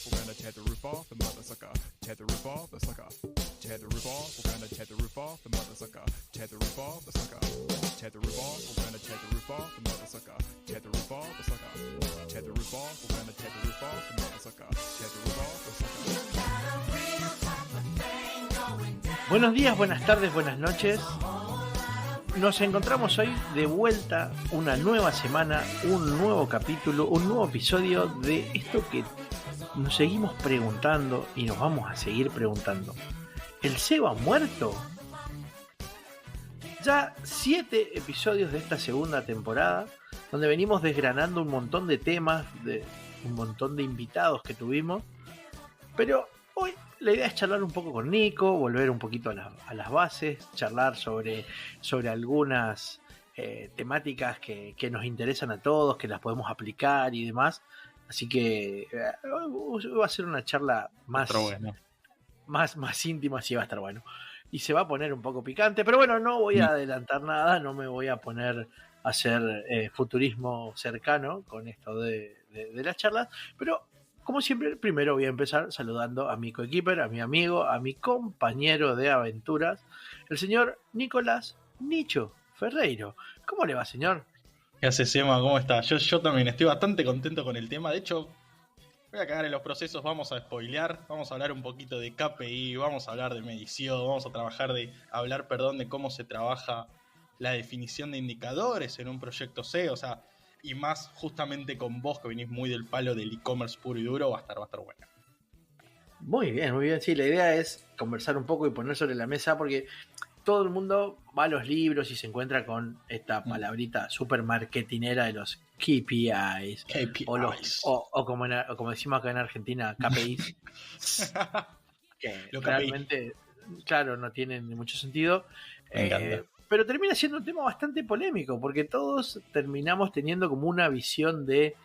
We're gonna tear the roof off the mother sucker. Tear the roof off the sucker. Tear the roof off. We're gonna tear the roof off the mother sucker. Tear the roof off the sucker. Tear the roof off. We're gonna tear the roof off the mother sucker. Tear the roof off the sucker. Tear the roof off. We're gonna tear the roof off the mother sucker. Tear the roof off the sucker. Buenos días, buenas tardes, buenas noches. Nos encontramos hoy de vuelta, una nueva semana, un nuevo capítulo, un nuevo episodio de esto que nos seguimos preguntando y nos vamos a seguir preguntando. ¿El Seba muerto? Ya 7 episodios de esta segunda temporada, donde venimos desgranando un montón de temas, de un montón de invitados que tuvimos, pero hoy la idea es charlar un poco con Nico, volver un poquito a las bases, charlar sobre algunas temáticas que nos interesan a todos, que las podemos aplicar y demás. Así que va a ser una charla más íntima, sí va a estar bueno. Y se va a poner un poco picante, pero bueno, no voy a adelantar nada, no me voy a poner a hacer futurismo cercano con esto de las charlas, pero como siempre, primero voy a empezar saludando a mi coequiper, a mi amigo, a mi compañero de aventuras, el señor Nicolás Nicho Ferreiro. ¿Cómo le va, señor? ¿Qué haces, Emma? ¿Cómo estás? Yo también estoy bastante contento con el tema. De hecho, voy a cagar en los procesos, vamos a spoilear, vamos a hablar un poquito de KPI, vamos a hablar de medición, vamos a hablar de cómo se trabaja la definición de indicadores en un proyecto C, o sea, y más justamente con vos que venís muy del palo del e-commerce puro y duro, va a estar bueno. Muy bien, sí, la idea es conversar un poco y poner sobre la mesa porque todo el mundo va a los libros y se encuentra con esta palabrita super marketinera de los KPIs. O como decimos acá en Argentina, KPIs. Que realmente, claro, no tienen mucho sentido. Me encanta. Pero termina siendo un tema bastante polémico, porque todos terminamos teniendo como una visión de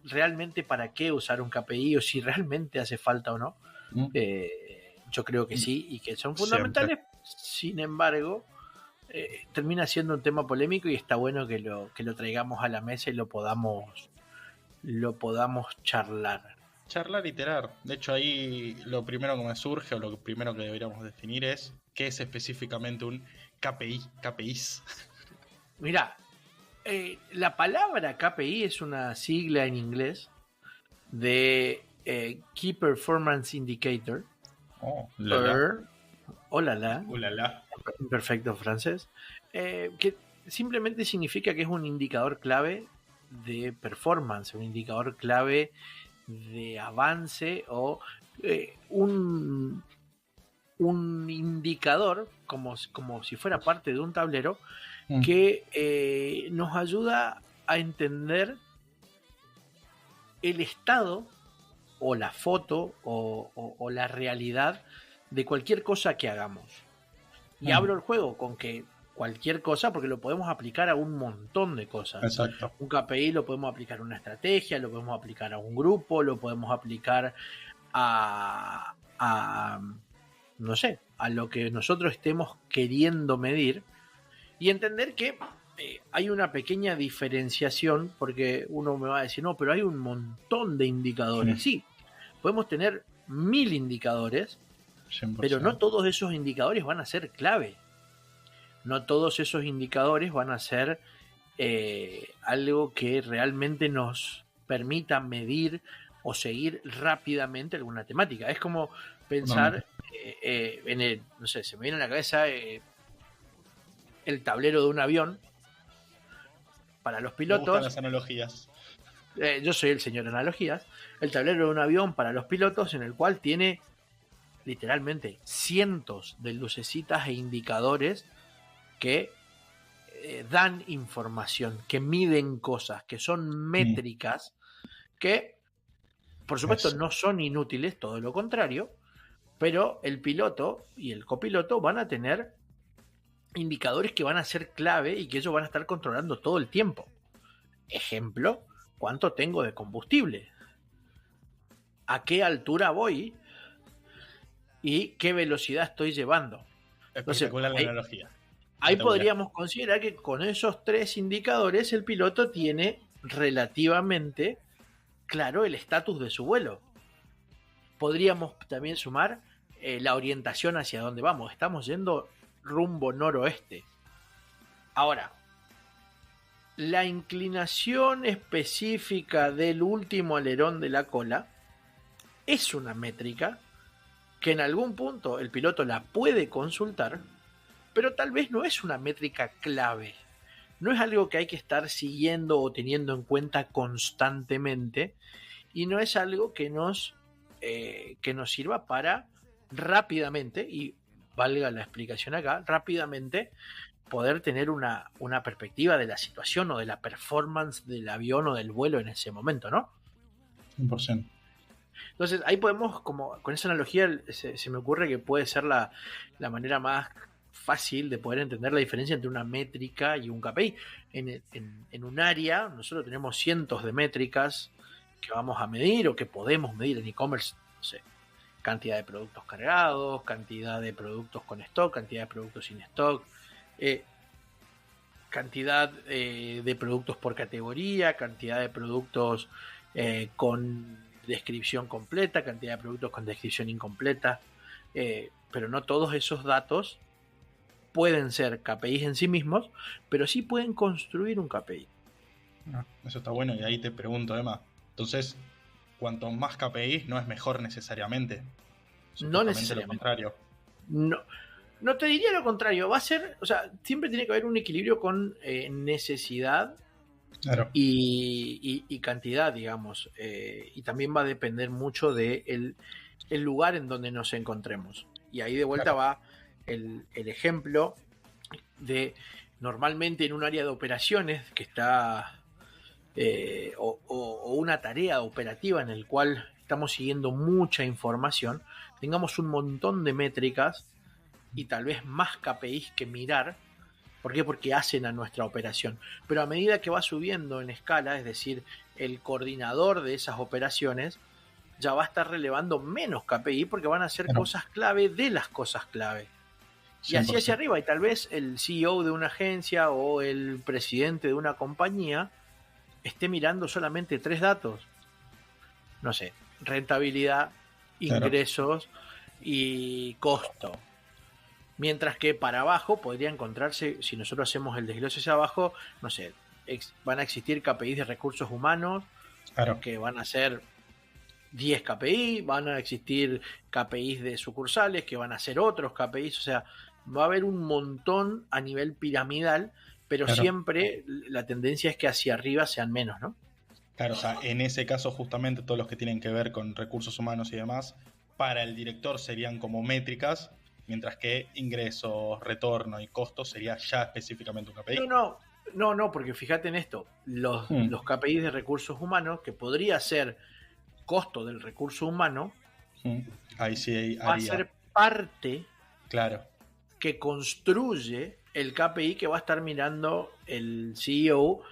realmente para qué usar un KPI o si realmente hace falta o no. Yo creo que sí y que son fundamentales. Siempre. Sin embargo, termina siendo un tema polémico y está bueno que lo traigamos a la mesa y lo podamos charlar. Charlar y iterar. De hecho, ahí lo primero que me surge o lo primero que deberíamos definir es qué es específicamente un KPIs. Mirá, la palabra KPI es una sigla en inglés de Key Performance Indicator. Olala. Perfecto francés. Que simplemente significa que es un indicador clave de performance, un indicador clave de avance o un indicador como si fuera parte de un tablero que nos ayuda a entender el estado o la foto o la realidad de cualquier cosa que hagamos. Y abro el juego con que cualquier cosa, porque lo podemos aplicar a un montón de cosas. Exacto. Un KPI lo podemos aplicar a una estrategia, lo podemos aplicar a un grupo, lo podemos aplicar a no sé, a lo que nosotros estemos queriendo medir y entender que hay una pequeña diferenciación, porque uno me va a decir, no, pero hay un montón de indicadores. Sí, podemos tener 1000 indicadores, 100%. Pero no todos esos indicadores van a ser clave. No todos esos indicadores van a ser algo que realmente nos permita medir o seguir rápidamente alguna temática. Es como pensar en el, no sé, se me viene a la cabeza el tablero de un avión para los pilotos. Me gustan las analogías. Yo soy el señor analogías. El tablero de un avión para los pilotos, en el cual tiene literalmente cientos de lucecitas e indicadores que dan información, que miden cosas, que son métricas, que por supuesto no son inútiles, todo lo contrario, pero el piloto y el copiloto van a tener indicadores que van a ser clave y que ellos van a estar controlando todo el tiempo. Ejemplo, ¿cuánto tengo de combustible? ¿A qué altura voy? ¿Y qué velocidad estoy llevando? Espectacular la analogía. Ahí podríamos considerar que con esos 3 indicadores el piloto tiene relativamente claro el estatus de su vuelo. podríamos también sumar la orientación hacia dónde vamos. Estamos yendo rumbo noroeste. Ahora, la inclinación específica del último alerón de la cola es una métrica que en algún punto el piloto la puede consultar, pero tal vez no es una métrica clave. No es algo que hay que estar siguiendo o teniendo en cuenta constantemente, y no es algo que nos sirva para rápidamente, y valga la explicación acá, rápidamente poder tener una perspectiva de la situación o de la performance del avión o del vuelo en ese momento, ¿no? 100%. Entonces ahí podemos, como con esa analogía, se me ocurre que puede ser la manera más fácil de poder entender la diferencia entre una métrica y un KPI. En un área nosotros tenemos cientos de métricas que vamos a medir o que podemos medir en e-commerce, no sé, cantidad de productos cargados, cantidad de productos con stock, cantidad de productos sin stock, cantidad de productos por categoría, cantidad de productos con descripción completa, cantidad de productos con descripción incompleta, pero no todos esos datos pueden ser KPIs en sí mismos, pero sí pueden construir un KPI. Eso está bueno, y ahí te pregunto, Emma, entonces, cuanto más KPIs no es mejor necesariamente. No necesariamente. Lo contrario. No te diría lo contrario, va a ser, o sea, siempre tiene que haber un equilibrio con necesidad. Claro. Y cantidad, digamos, y también va a depender mucho del lugar en donde nos encontremos. Y ahí de vuelta va el ejemplo de normalmente en un área de operaciones que está o una tarea operativa en el cual estamos siguiendo mucha información, tengamos un montón de métricas y tal vez más KPIs que mirar. ¿Por qué? Porque hacen a nuestra operación. Pero a medida que va subiendo en escala, es decir, el coordinador de esas operaciones ya va a estar relevando menos KPI porque van a ser cosas clave de las cosas clave. Y 100%. Así hacia arriba. Y tal vez el CEO de una agencia o el presidente de una compañía esté mirando solamente 3 datos. No sé, rentabilidad, ingresos y costo. Mientras que para abajo podría encontrarse, si nosotros hacemos el desglose hacia abajo, no sé, van a existir KPIs de recursos humanos, que van a ser 10 KPI, van a existir KPIs de sucursales, que van a ser otros KPIs, o sea, va a haber un montón a nivel piramidal, pero siempre la tendencia es que hacia arriba sean menos, ¿no? Claro, o sea, en ese caso justamente todos los que tienen que ver con recursos humanos y demás, para el director serían como métricas, mientras que ingresos, retorno y costos sería ya específicamente un KPI. No, porque fíjate en esto, los KPIs de recursos humanos, que podría ser costo del recurso humano, ahí sí va a ser parte claro. que construye el KPI que va a estar mirando el CEO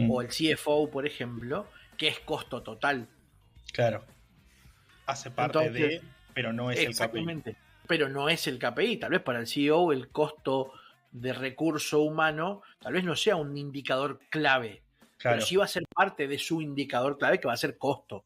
o el CFO, por ejemplo, que es costo total. Claro. Hace parte pero no es el KPI. Pero no es el KPI. Tal vez para el CEO el costo de recurso humano tal vez no sea un indicador clave, pero sí va a ser parte de su indicador clave, que va a ser costo.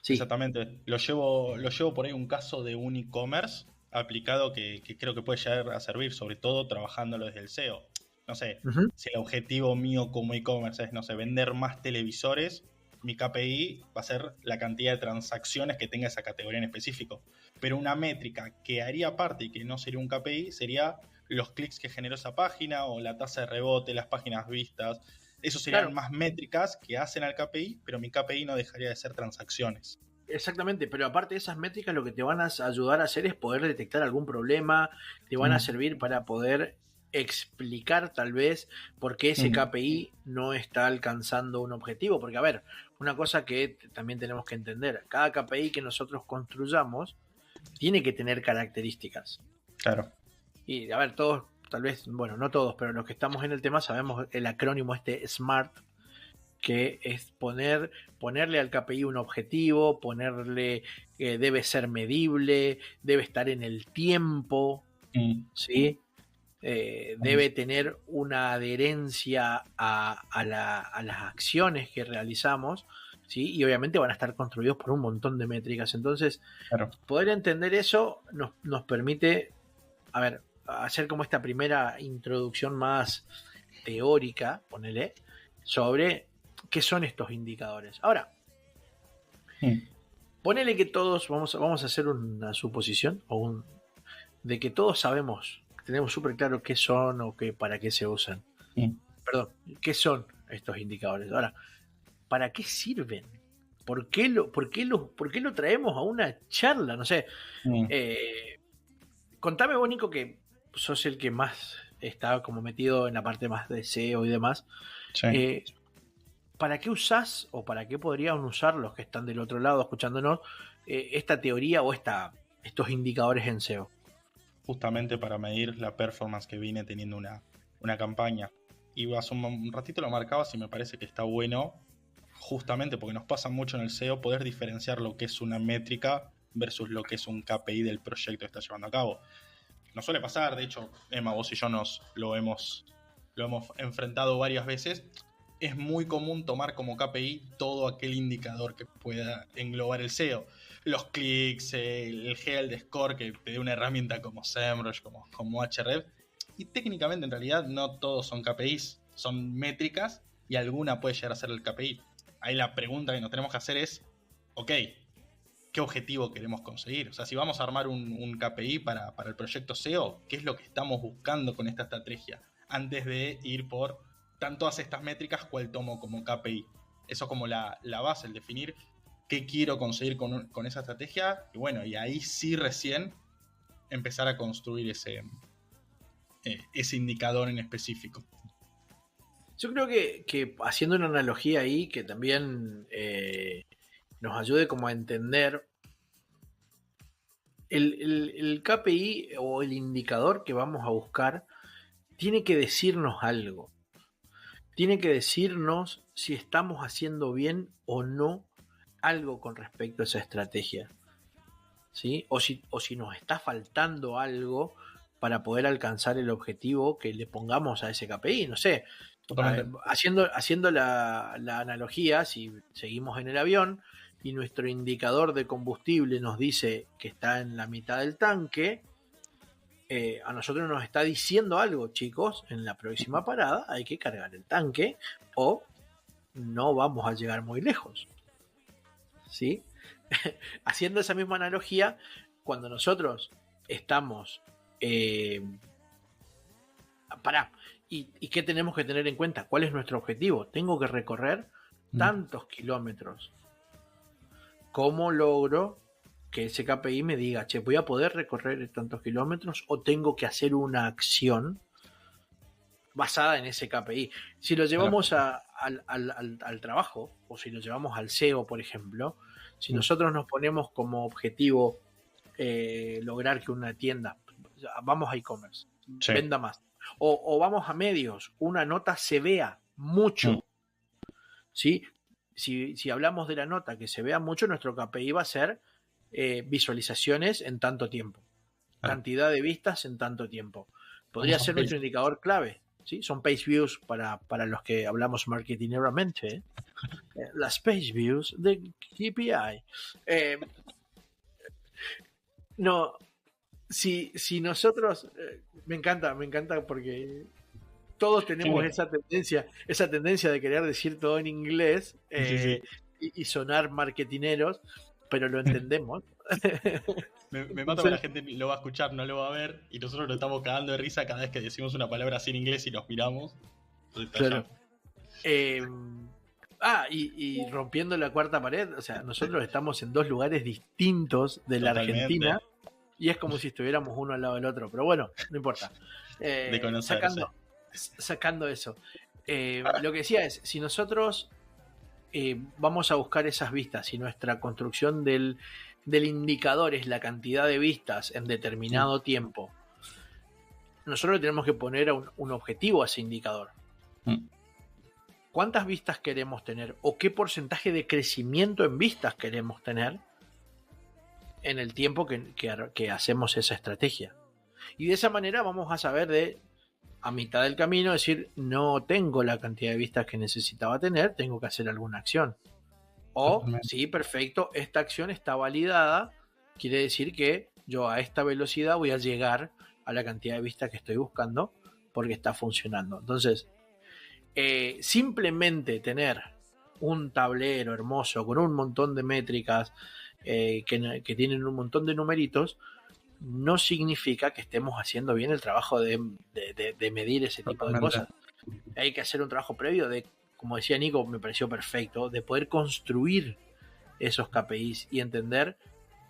Sí. Exactamente. Lo llevo por ahí un caso de un e-commerce aplicado que creo que puede llegar a servir, sobre todo trabajándolo desde el SEO. No sé, si el objetivo mío como e-commerce es, no sé, vender más televisores, mi KPI va a ser la cantidad de transacciones que tenga esa categoría en específico. Pero una métrica que haría parte y que no sería un KPI sería los clics que generó esa página o la tasa de rebote, las páginas vistas. Eso serían más métricas que hacen al KPI, pero mi KPI no dejaría de ser transacciones. Exactamente, pero aparte de esas métricas lo que te van a ayudar a hacer es poder detectar algún problema, te van a servir para poder explicar tal vez por qué ese KPI no está alcanzando un objetivo, porque a ver, una cosa que también tenemos que entender, cada KPI que nosotros construyamos tiene que tener características. Claro. Y a ver, todos, tal vez, bueno, no todos, pero los que estamos en el tema sabemos el acrónimo SMART, que es ponerle al KPI un objetivo, ponerle debe ser medible, debe estar en el tiempo, ¿sí? Debe tener una adherencia a las acciones que realizamos. ¿sí? Y obviamente van a estar construidos por un montón de métricas. Entonces, Claro. poder entender eso nos permite, a ver, hacer como esta primera introducción más teórica, ponele, sobre qué son estos indicadores. Ahora, ponele que todos, vamos a hacer una suposición, de que todos sabemos, tenemos súper claro qué son o para qué se usan. Perdón, qué son estos indicadores. Ahora, ¿para qué sirven? ¿Por qué lo traemos a una charla? No sé. Contame vos, Nico, que sos el que más está como metido en la parte más de SEO y demás. Sí. ¿Para qué usás o para qué podrían usar los que están del otro lado escuchándonos esta teoría o estos indicadores en SEO? Justamente para medir la performance que viene teniendo una campaña. Y hace un ratito lo marcabas y me parece que está bueno, justamente porque nos pasa mucho en el SEO poder diferenciar lo que es una métrica versus lo que es un KPI del proyecto que está llevando a cabo. Nos suele pasar, de hecho, Emma, vos y yo lo hemos enfrentado varias veces. Es muy común tomar como KPI todo aquel indicador que pueda englobar el SEO. Los clics, el health score que te dé una herramienta como SEMrush, como Ahref. Y técnicamente, en realidad, no todos son KPIs, son métricas y alguna puede llegar a ser el KPI. Ahí la pregunta que nos tenemos que hacer es, ok, ¿qué objetivo queremos conseguir? O sea, si vamos a armar un KPI para el proyecto SEO, ¿qué es lo que estamos buscando con esta estrategia? Antes de ir por todas estas métricas, ¿cuál tomo como KPI? Eso como la base, el definir qué quiero conseguir con esa estrategia. Y bueno, y ahí sí recién empezar a construir ese indicador en específico. Yo creo que haciendo una analogía ahí que también nos ayude como a entender el KPI o el indicador que vamos a buscar tiene que decirnos algo. Tiene que decirnos si estamos haciendo bien o no algo con respecto a esa estrategia, ¿sí? O si nos está faltando algo para poder alcanzar el objetivo que le pongamos a ese KPI, no sé. Haciendo la analogía, si seguimos en el avión y nuestro indicador de combustible nos dice que está en la mitad del tanque, a nosotros nos está diciendo algo, chicos, en la próxima parada hay que cargar el tanque o no vamos a llegar muy lejos, ¿sí? Haciendo esa misma analogía, cuando nosotros estamos ¿Y qué tenemos que tener en cuenta? ¿Cuál es nuestro objetivo? Tengo que recorrer tantos kilómetros. ¿Cómo logro que ese KPI me diga, che, voy a poder recorrer tantos kilómetros o tengo que hacer una acción basada en ese KPI? Si lo llevamos al trabajo o si lo llevamos al SEO, por ejemplo, si nosotros nos ponemos como objetivo lograr que una tienda, vamos a e-commerce, venda más, o vamos a medios, una nota se vea mucho, ¿sí? Si hablamos de la nota que se vea mucho, nuestro KPI va a ser visualizaciones en tanto tiempo, cantidad de vistas en tanto tiempo. Podría ser nuestro indicador clave, ¿sí? Son page views para los que hablamos marketineramente, las page views de KPI. No, si nosotros, me encanta porque todos tenemos esa tendencia de querer decir todo en inglés y sonar marketineros, pero lo entendemos. Me mata que la gente lo va a escuchar, no lo va a ver, y nosotros lo estamos cagando de risa cada vez que decimos una palabra así en inglés y nos miramos. Claro. Y rompiendo la cuarta pared, o sea, nosotros estamos en dos lugares distintos de la Argentina y es como si estuviéramos uno al lado del otro, pero bueno, no importa. Sacando eso. Lo que decía es, si nosotros vamos a buscar esas vistas y nuestra construcción del indicador es la cantidad de vistas en determinado tiempo, nosotros le tenemos que poner un objetivo a ese indicador. ¿Cuántas vistas queremos tener? ¿O qué porcentaje de crecimiento en vistas queremos tener en el tiempo que hacemos esa estrategia? Y de esa manera vamos a saber a mitad del camino, decir, no tengo la cantidad de vistas que necesitaba tener, tengo que hacer alguna acción. O, Totalmente. sí, perfecto, esta acción está validada, quiere decir que yo a esta velocidad voy a llegar a la cantidad de vistas que estoy buscando porque está funcionando. Entonces, simplemente tener un tablero hermoso con un montón de métricas que tienen un montón de numeritos, no significa que estemos haciendo bien el trabajo de medir ese tipo de Totalmente. cosas. Hay que hacer un trabajo previo de, como decía Nico, me pareció perfecto, de poder construir esos KPIs y entender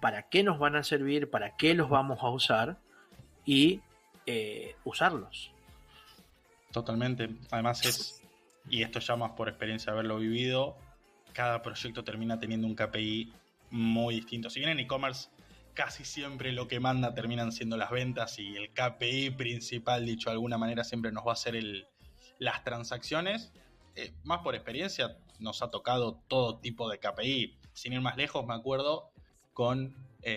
para qué nos van a servir, para qué los vamos a usar y usarlos. Totalmente. Además y esto ya más por experiencia de haberlo vivido, cada proyecto termina teniendo un KPI muy distinto. Si bien en e-commerce casi siempre lo que manda terminan siendo las ventas y el KPI principal, dicho de alguna manera, siempre nos va a ser las transacciones, más por experiencia nos ha tocado todo tipo de KPI. Sin ir más lejos, me acuerdo con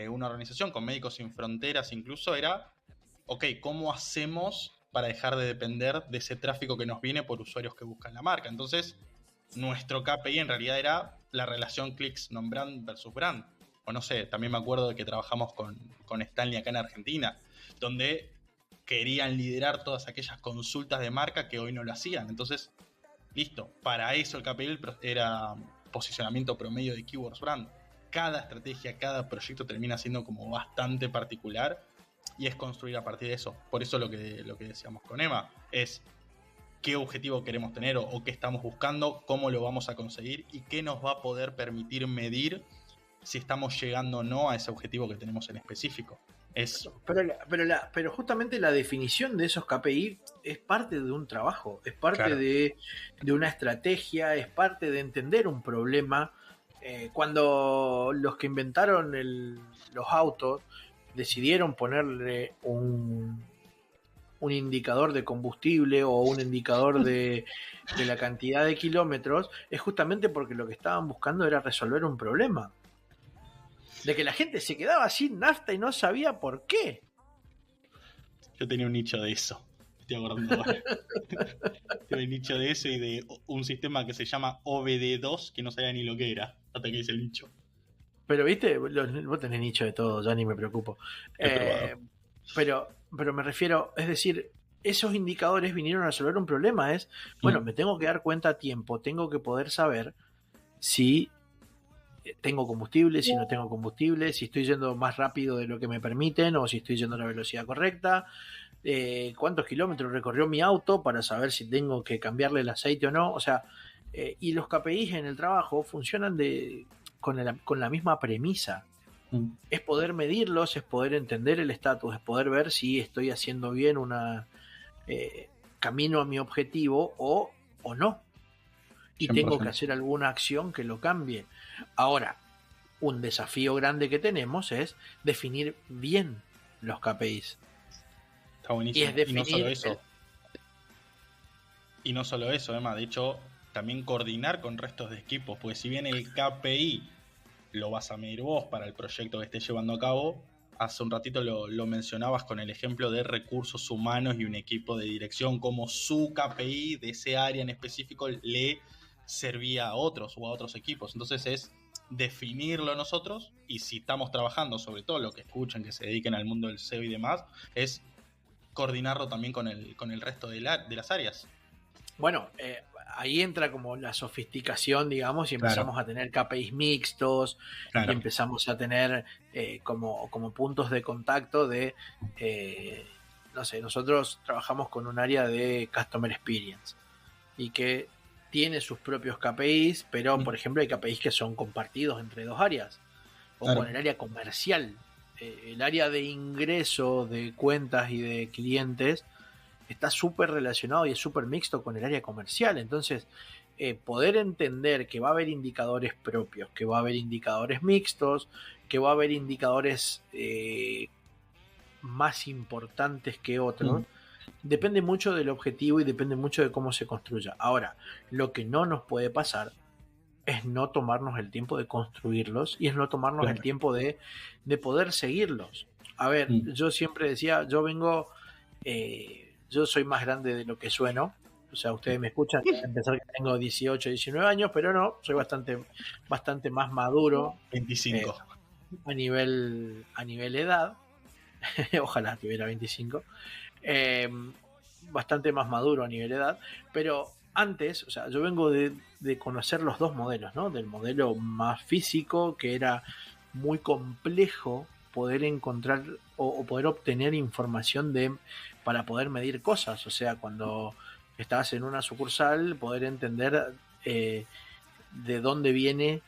una organización, con Médicos Sin Fronteras incluso, era, ok, ¿cómo hacemos para dejar de depender de ese tráfico que nos viene por usuarios que buscan la marca? Entonces, nuestro KPI en realidad era la relación clics non-brand versus brand. O no sé, también me acuerdo de que trabajamos con Stanley acá en Argentina, donde querían liderar todas aquellas consultas de marca que hoy no lo hacían. Entonces, listo, para eso el KPI era posicionamiento promedio de keywords brand. Cada estrategia, cada proyecto termina siendo como bastante particular y es construir a partir de eso. Por eso lo que decíamos con Emma es qué objetivo queremos tener o qué estamos buscando, cómo lo vamos a conseguir y qué nos va a poder permitir medir si estamos llegando o no a ese objetivo que tenemos en específico. Pero justamente la definición de esos KPI es parte de un trabajo, es parte Claro. de una estrategia, es parte de entender un problema. Cuando los que inventaron los autos decidieron ponerle un indicador de combustible o un indicador de la cantidad de kilómetros, es justamente porque lo que estaban buscando era resolver un problema. De que la gente se quedaba sin nafta y no sabía por qué. Yo tenía un nicho de eso. Estoy acordando ahora. Tenía un nicho de eso y de un sistema que se llama OBD2, que no sabía ni lo que era, hasta que hice el nicho. Pero viste, vos tenés nicho de todo, ya ni me preocupo. Pero me refiero, es decir, esos indicadores vinieron a resolver un problema. Bueno, me tengo que dar cuenta a tiempo, tengo que poder saber si tengo combustible, si no tengo combustible, si estoy yendo más rápido de lo que me permiten o si estoy yendo a la velocidad correcta, cuántos kilómetros recorrió mi auto para saber si tengo que cambiarle el aceite o no. O sea, y los KPIs en el trabajo funcionan con la misma premisa. Es poder medirlos, es poder entender el estatus, es poder ver si estoy haciendo bien camino a mi objetivo o no. Y 100%. tengo que hacer alguna acción que lo cambie. Ahora, un desafío grande que tenemos es definir bien los KPIs. Está buenísimo. Y es definir no solo eso. Y no solo eso, Emma. De hecho, también coordinar con restos de equipos. Porque si bien el KPI lo vas a medir vos para el proyecto que estés llevando a cabo, hace un ratito lo mencionabas con el ejemplo de recursos humanos y un equipo de dirección, como su KPI de ese área en específico le servía a otros o a otros equipos. Entonces es definirlo nosotros, y si estamos trabajando, sobre todo lo que escuchan, que se dediquen al mundo del SEO y demás, es coordinarlo también con el resto de las áreas. Bueno, ahí entra como la sofisticación, digamos, y empezamos a tener KPIs mixtos, y empezamos a tener como puntos de contacto de, no sé, nosotros trabajamos con un área de Customer Experience y que tiene sus propios KPIs, pero por ejemplo hay KPIs que son compartidos entre dos áreas, o con el área comercial. El área de ingreso de cuentas y de clientes está súper relacionado y es súper mixto con el área comercial. Entonces, poder entender que va a haber indicadores propios, que va a haber indicadores mixtos, que va a haber indicadores más importantes que otros, depende mucho del objetivo y depende mucho de cómo se construya. Ahora, lo que no nos puede pasar es no tomarnos el tiempo de construirlos y es no tomarnos el tiempo de poder seguirlos. A ver, yo siempre decía, yo soy más grande de lo que sueno, O sea, ustedes me escuchan, deben pensar que tengo 18, 19 años, pero no, soy bastante más maduro 25. a nivel edad. Ojalá tuviera 25. Bastante más maduro a nivel edad, pero antes, o sea, yo vengo de conocer los dos modelos, ¿no? Del modelo más físico, que era muy complejo poder encontrar o poder obtener información para poder medir cosas. O sea, cuando estás en una sucursal, poder entender de dónde viene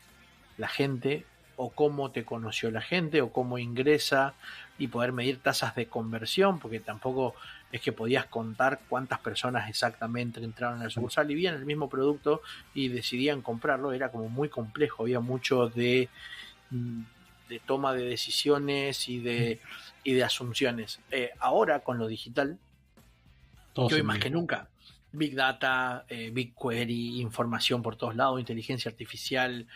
la gente, o cómo te conoció la gente, o cómo ingresa, y poder medir tasas de conversión, porque tampoco es que podías contar cuántas personas exactamente entraron a la sucursal y veían el mismo producto y decidían comprarlo. Era como muy complejo, había mucho de toma de decisiones y de asunciones. Ahora con lo digital, que hoy más que nunca, Big Data, Big Query, información por todos lados, inteligencia artificial,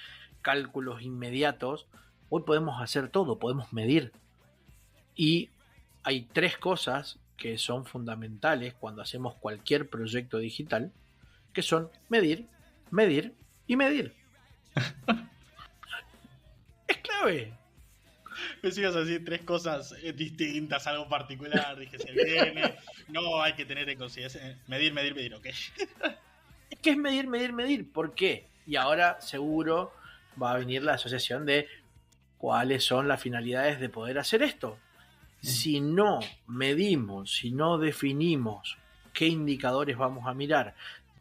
cálculos inmediatos, hoy podemos hacer todo, podemos medir. Y hay 3 cosas que son fundamentales cuando hacemos cualquier proyecto digital, que son medir, medir y medir. Es clave. Pensé que ibas a decir 3 cosas distintas, algo particular. Dije, se viene. No, hay que tener en consideración. Medir, medir, medir, ok. Es que es medir, medir, medir. ¿Por qué? Y ahora seguro va a venir la asociación de cuáles son las finalidades de poder hacer esto. Si no medimos, si no definimos qué indicadores vamos a mirar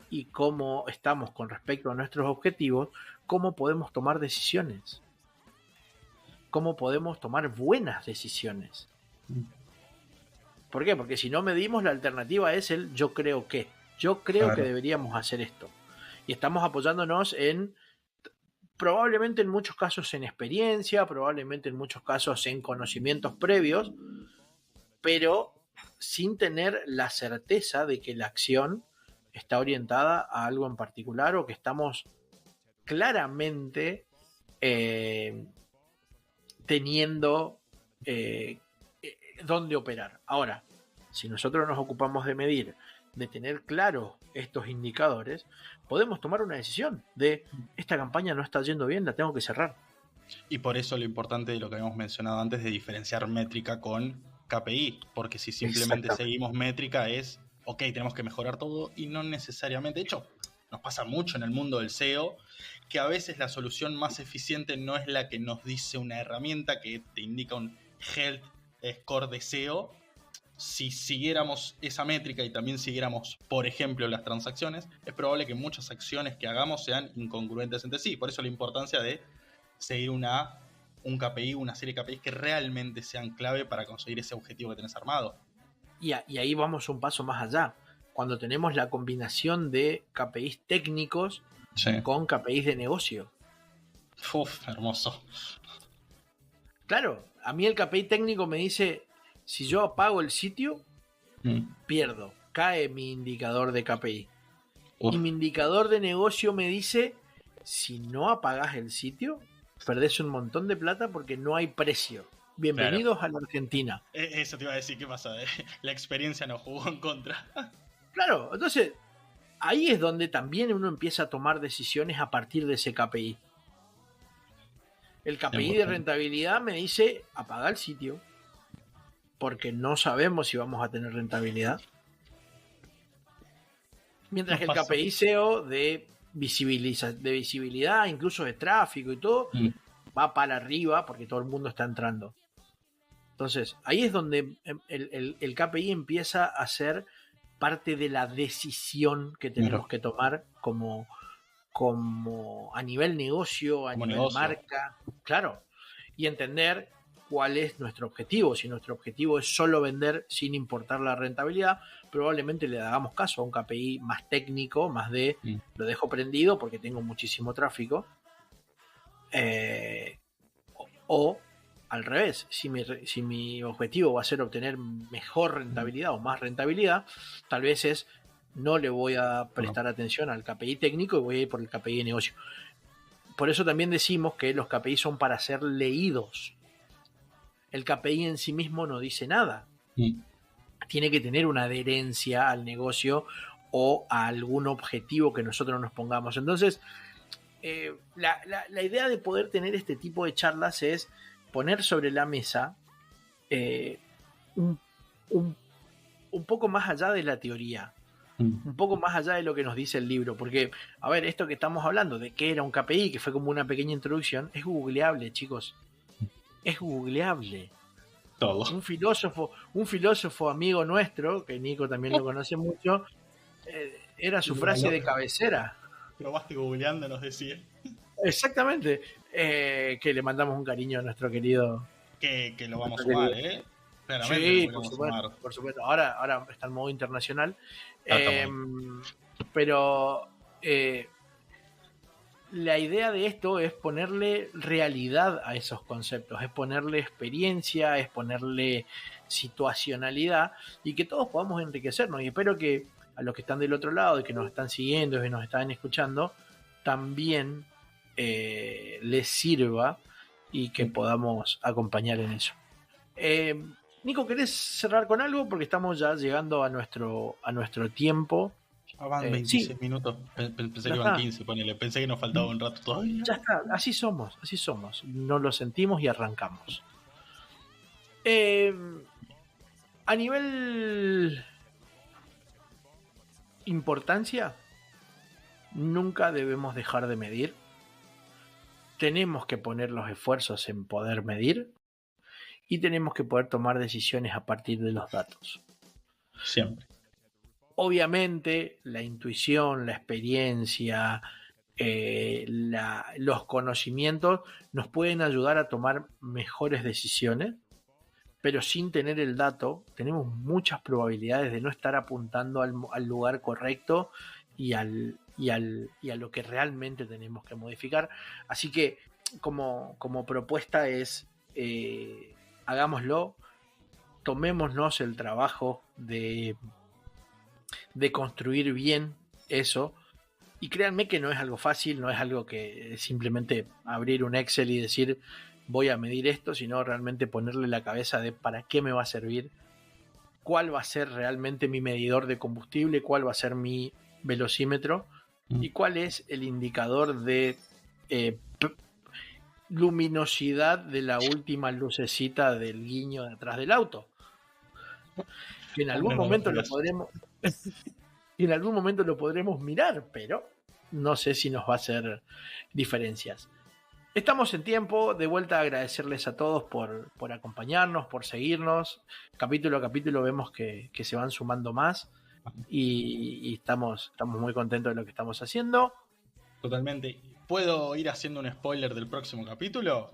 y cómo estamos con respecto a nuestros objetivos, ¿cómo podemos tomar decisiones? ¿Cómo podemos tomar buenas decisiones? ¿Por qué? Porque si no medimos, la alternativa es el yo creo que. Yo creo que deberíamos hacer esto. Y estamos apoyándonos probablemente en muchos casos en experiencia, probablemente en muchos casos en conocimientos previos, pero sin tener la certeza de que la acción está orientada a algo en particular, o que estamos claramente teniendo dónde operar. Ahora, si nosotros nos ocupamos de medir, de tener claros estos indicadores, podemos tomar una decisión de esta campaña no está yendo bien, la tengo que cerrar. Y por eso lo importante de lo que habíamos mencionado antes de diferenciar métrica con KPI, porque si simplemente seguimos métrica es, ok, tenemos que mejorar todo, y no necesariamente. De hecho, nos pasa mucho en el mundo del SEO, que a veces la solución más eficiente no es la que nos dice una herramienta que te indica un health score de SEO. Si siguiéramos esa métrica y también siguiéramos, por ejemplo, las transacciones, es probable que muchas acciones que hagamos sean incongruentes entre sí. Por eso la importancia de seguir un KPI, una serie de KPIs que realmente sean clave para conseguir ese objetivo que tenés armado. Y ahí vamos un paso más allá. Cuando tenemos la combinación de KPIs técnicos con KPIs de negocio. Uf, hermoso. Claro, a mí el KPI técnico me dice, si yo apago el sitio, pierdo, cae mi indicador de KPI. Y mi indicador de negocio me dice, si no apagas el sitio, perdés un montón de plata porque no hay precio. Bienvenidos a la Argentina. Eso te iba a decir, ¿qué pasa? La experiencia nos jugó en contra. Claro, entonces ahí es donde también uno empieza a tomar decisiones a partir de ese KPI. El KPI de rentabilidad me dice, apaga el sitio, porque no sabemos si vamos a tener rentabilidad. Mientras que el KPI SEO de visibilidad, incluso de tráfico y todo, va para arriba porque todo el mundo está entrando. Entonces, ahí es donde el KPI empieza a ser parte de la decisión que tenemos que tomar como a nivel negocio, a nivel marca, claro, y entender cuál es nuestro objetivo. Si nuestro objetivo es solo vender sin importar la rentabilidad, probablemente le hagamos caso a un KPI más técnico, más de lo dejo prendido porque tengo muchísimo tráfico, o al revés, si mi objetivo va a ser obtener mejor rentabilidad o más rentabilidad, tal vez no le voy a prestar atención al KPI técnico y voy a ir por el KPI de negocio. Por eso también decimos que los KPI son para ser leídos. El KPI en sí mismo no dice nada. Tiene que tener una adherencia al negocio o a algún objetivo que nosotros nos pongamos. Entonces, la idea de poder tener este tipo de charlas es poner sobre la mesa un poco más allá de la teoría, un poco más allá de lo que nos dice el libro, porque, a ver, esto que estamos hablando de qué era un KPI, que fue como una pequeña introducción, es googleable, chicos, es googleable. Todo. Un filósofo amigo nuestro, que Nico también lo conoce mucho, era su frase de cabecera. Probaste googleando, nos decía. Exactamente. Que le mandamos un cariño a nuestro querido. Que lo vamos a sumar, ¿eh? Claramente, sí, por supuesto. Ahora está en modo internacional. Pero la idea de esto es ponerle realidad a esos conceptos, es ponerle experiencia, es ponerle situacionalidad y que todos podamos enriquecernos. Y espero que a los que están del otro lado y que nos están siguiendo y nos están escuchando, también les sirva y que podamos acompañar en eso. Nico, ¿querés cerrar con algo? Porque estamos ya llegando a nuestro tiempo. Van 26 minutos. Pensé que iban 15, ponele. Pensé que nos faltaba un rato todavía. Ya está, así somos. Nos lo sentimos y arrancamos. A nivel importancia, nunca debemos dejar de medir. Tenemos que poner los esfuerzos en poder medir y tenemos que poder tomar decisiones a partir de los datos. Siempre. Obviamente, la intuición, la experiencia, los conocimientos nos pueden ayudar a tomar mejores decisiones, pero sin tener el dato, tenemos muchas probabilidades de no estar apuntando al lugar correcto y a lo que realmente tenemos que modificar. Así que, como propuesta es, hagámoslo, tomémonos el trabajo de construir bien eso, y créanme que no es algo fácil, no es algo que simplemente abrir un Excel y decir voy a medir esto, sino realmente ponerle la cabeza de para qué me va a servir, cuál va a ser realmente mi medidor de combustible, cuál va a ser mi velocímetro y cuál es el indicador de luminosidad de la última lucecita del guiño de atrás del auto, que en algún momento lo podremos mirar, pero no sé si nos va a hacer diferencias. Estamos en tiempo, de vuelta a agradecerles a todos por acompañarnos, por seguirnos. Capítulo a capítulo vemos que se van sumando más y estamos muy contentos de lo que estamos haciendo. Totalmente. ¿Puedo ir haciendo un spoiler del próximo capítulo?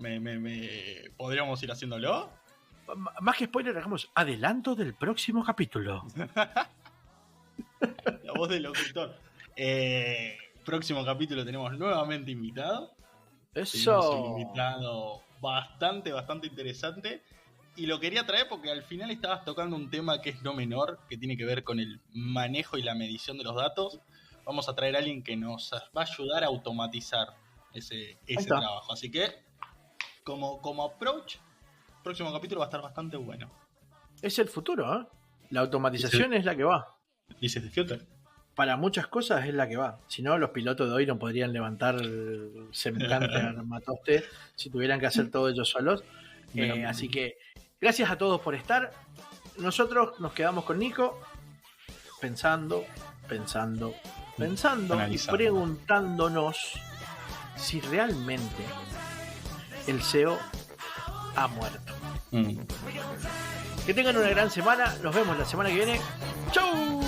¿Podríamos ir haciéndolo? Más que spoiler, hagamos adelanto del próximo capítulo. La voz del locutor. Próximo capítulo tenemos nuevamente invitado. Eso. Un invitado bastante interesante. Y lo quería traer porque al final estabas tocando un tema que es no menor, que tiene que ver con el manejo y la medición de los datos. Vamos a traer a alguien que nos va a ayudar a automatizar ese trabajo. Así que, como approach, el próximo capítulo va a estar bastante bueno. Es el futuro, ¿eh? La automatización es la que va. Dices de Future. Para muchas cosas es la que va. Si no, los pilotos de hoy no podrían levantar semejante armatoste si tuvieran que hacer todo ellos solos. Así que, gracias a todos por estar. Nosotros nos quedamos con Nico pensando y preguntándonos si realmente el SEO ha muerto. Que tengan una gran semana. Nos vemos la semana que viene. ¡Chau!